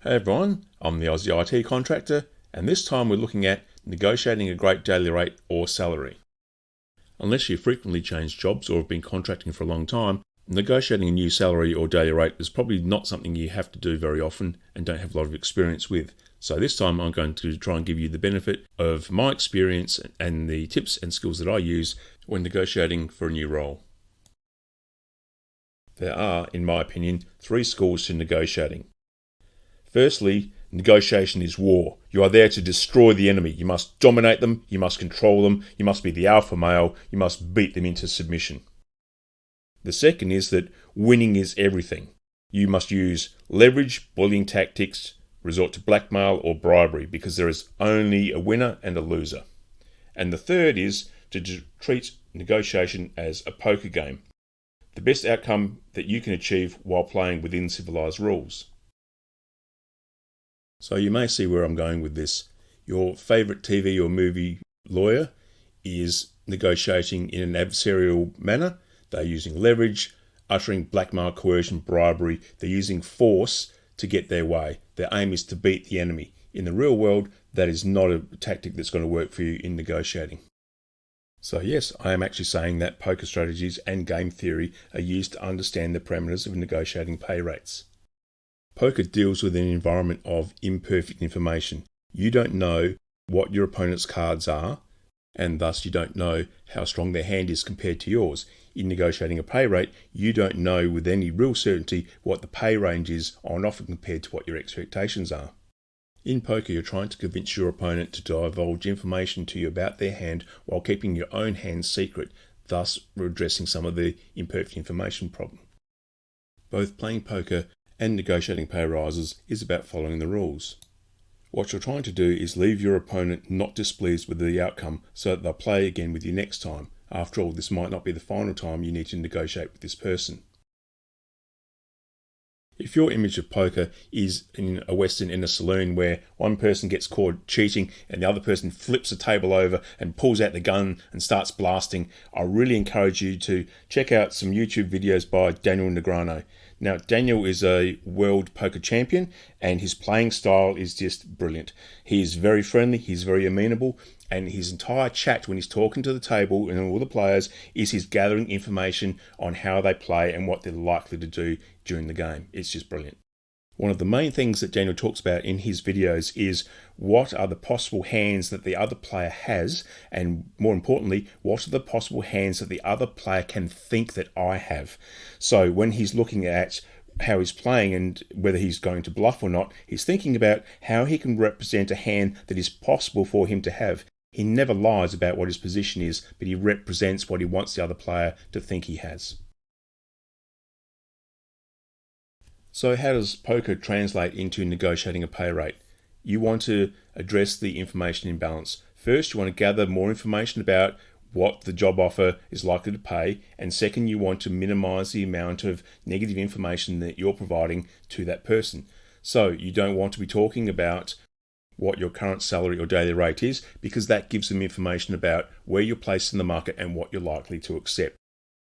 Hey everyone, I'm the Aussie IT contractor, and this time we're looking at negotiating a great daily rate or salary. Unless you frequently change jobs or have been contracting for a long time, negotiating a new salary or daily rate is probably not something you have to do very often and don't have a lot of experience with. So this time I'm going to try and give you the benefit of my experience and the tips and skills that I use when negotiating for a new role. There are, in my opinion, 3 schools to negotiating. Firstly, negotiation is war. You are there to destroy the enemy. You must dominate them, you must control them, you must be the alpha male, you must beat them into submission. The second is that winning is everything. You must use leverage, bullying tactics, resort to blackmail or bribery because there is only a winner and a loser. And the third is to treat negotiation as a poker game. The best outcome that you can achieve while playing within civilized rules. So you may see where I'm going with this. Your favourite TV or movie lawyer is negotiating in an adversarial manner. They're using leverage, uttering blackmail, coercion, bribery. They're using force to get their way. Their aim is to beat the enemy. In the real world, that is not a tactic that's going to work for you in negotiating. So yes, I am actually saying that poker strategies and game theory are used to understand the parameters of negotiating pay rates. Poker deals with an environment of imperfect information. You don't know what your opponent's cards are, and thus you don't know how strong their hand is compared to yours. In negotiating a pay rate, you don't know with any real certainty what the pay range is on offer compared to what your expectations are. In poker, you're trying to convince your opponent to divulge information to you about their hand while keeping your own hand secret, thus addressing some of the imperfect information problem. Both playing poker and negotiating pay rises is about following the rules. What you're trying to do is leave your opponent not displeased with the outcome so that they'll play again with you next time. After all, this might not be the final time you need to negotiate with this person. If your image of poker is in a Western in a saloon where one person gets caught cheating and the other person flips the table over and pulls out the gun and starts blasting, I really encourage you to check out some YouTube videos by Daniel Negreanu. Now, Daniel is a world poker champion and his playing style is just brilliant. He is very friendly, he's very amenable, and his entire chat when he's talking to the table and all the players is he's gathering information on how they play and what they're likely to do during the game. It's just brilliant. One of the main things that Daniel talks about in his videos is what are the possible hands that the other player has, and more importantly, what are the possible hands that the other player can think that I have. So when he's looking at how he's playing and whether he's going to bluff or not, he's thinking about how he can represent a hand that is possible for him to have. He never lies about what his position is, but he represents what he wants the other player to think he has. So how does poker translate into negotiating a pay rate? You want to address the information imbalance. First, you want to gather more information about what the job offer is likely to pay, and second, you want to minimize the amount of negative information that you're providing to that person. So you don't want to be talking about what your current salary or daily rate is, because that gives them information about where you're placed in the market and what you're likely to accept.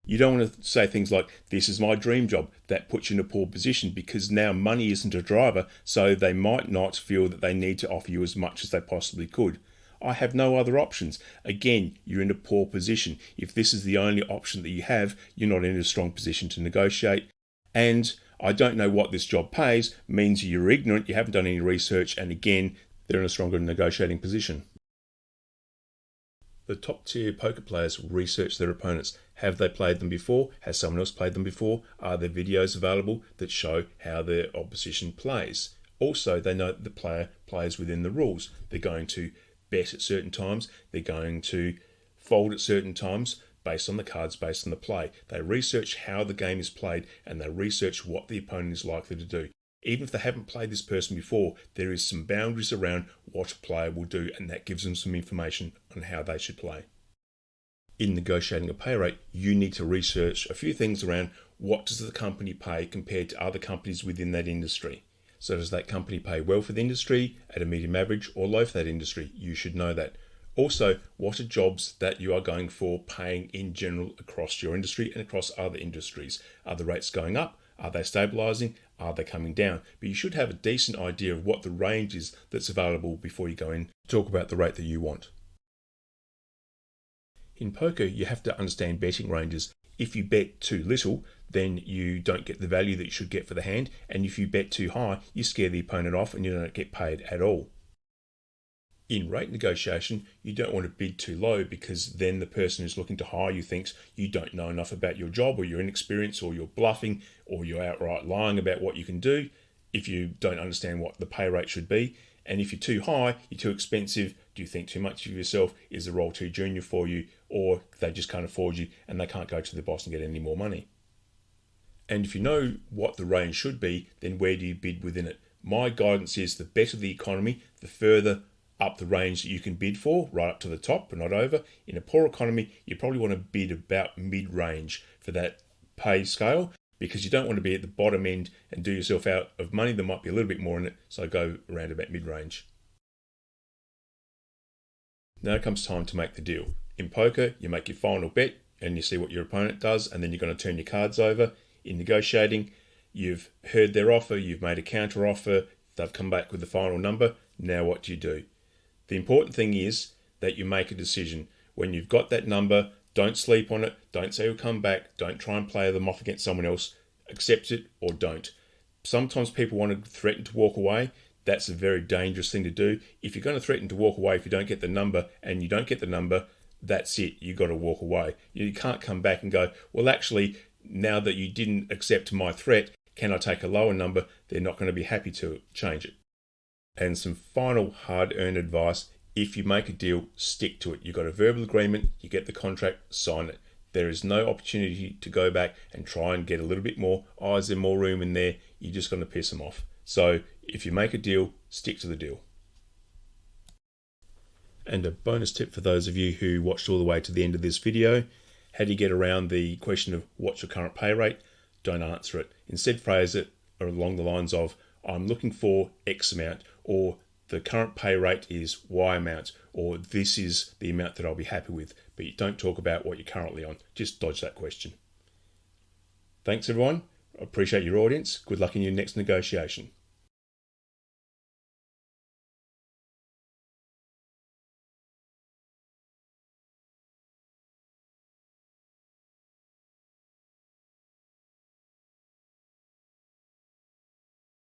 You don't want to say things like, this is my dream job. That puts you in a poor position because now money isn't a driver, so they might not feel that they need to offer you as much as they possibly could. I have no other options. Again, you're in a poor position. If this is the only option that you have, you're not in a strong position to negotiate. And I don't know what this job pays means you're ignorant, you haven't done any research, and again, they're in a stronger negotiating position. The top tier poker players research their opponents. Have they played them before? Has someone else played them before? Are there videos available that show how their opposition plays? Also, they know that the player plays within the rules. They're going to bet at certain times. They're going to fold at certain times based on the cards, based on the play. They research how the game is played and they research what the opponent is likely to do. Even if they haven't played this person before, there is some boundaries around what a player will do, and that gives them some information on how they should play. In negotiating a pay rate, you need to research a few things around what does the company pay compared to other companies within that industry. So does that company pay well for the industry, at a medium average, or low for that industry? You should know that. Also, what are jobs that you are going for paying in general across your industry and across other industries? Are the rates going up? Are they stabilising? Are they coming down? But you should have a decent idea of what the range is that's available before you go in to talk about the rate that you want. In poker, you have to understand betting ranges. If you bet too little, then you don't get the value that you should get for the hand. And if you bet too high, you scare the opponent off and you don't get paid at all. In rate negotiation, you don't want to bid too low because then the person who's looking to hire you thinks you don't know enough about your job, or you're inexperienced, or you're bluffing, or you're outright lying about what you can do if you don't understand what the pay rate should be. And if you're too high, you're too expensive, do you think too much of yourself, is the role too junior for you, or they just can't afford you and they can't go to the boss and get any more money. And if you know what the range should be, then where do you bid within it? My guidance is the better the economy, the further up the range that you can bid for, right up to the top, but not over. In a poor economy, you probably want to bid about mid-range for that pay scale, because you don't want to be at the bottom end and do yourself out of money. There might be a little bit more in it, so go around about mid-range. Now comes time to make the deal. In poker, you make your final bet and you see what your opponent does, and then you're going to turn your cards over. In negotiating, you've heard their offer, you've made a counter offer, they've come back with the final number. Now what do you do? The important thing is that you make a decision. When you've got that number, don't sleep on it. Don't say you'll come back. Don't try and play them off against someone else. Accept it or don't. Sometimes people want to threaten to walk away. That's a very dangerous thing to do. If you're going to threaten to walk away if you don't get the number, and you don't get the number, that's it. You've got to walk away. You can't come back and go, well, actually, now that you didn't accept my threat, can I take a lower number? They're not going to be happy to change it. And some final hard-earned advice: if you make a deal, stick to it. You've got a verbal agreement, you get the contract, sign it. There is no opportunity to go back and try and get a little bit more. Oh, is there more room in there? You're just going to piss them off. So if you make a deal, stick to the deal. And a bonus tip for those of you who watched all the way to the end of this video: how do you get around the question of what's your current pay rate? Don't answer it. Instead, phrase it along the lines of, I'm looking for X amount, or the current pay rate is Y amount, or this is the amount that I'll be happy with. But you don't talk about what you're currently on. Just dodge that question. Thanks everyone. I appreciate your audience. Good luck in your next negotiation.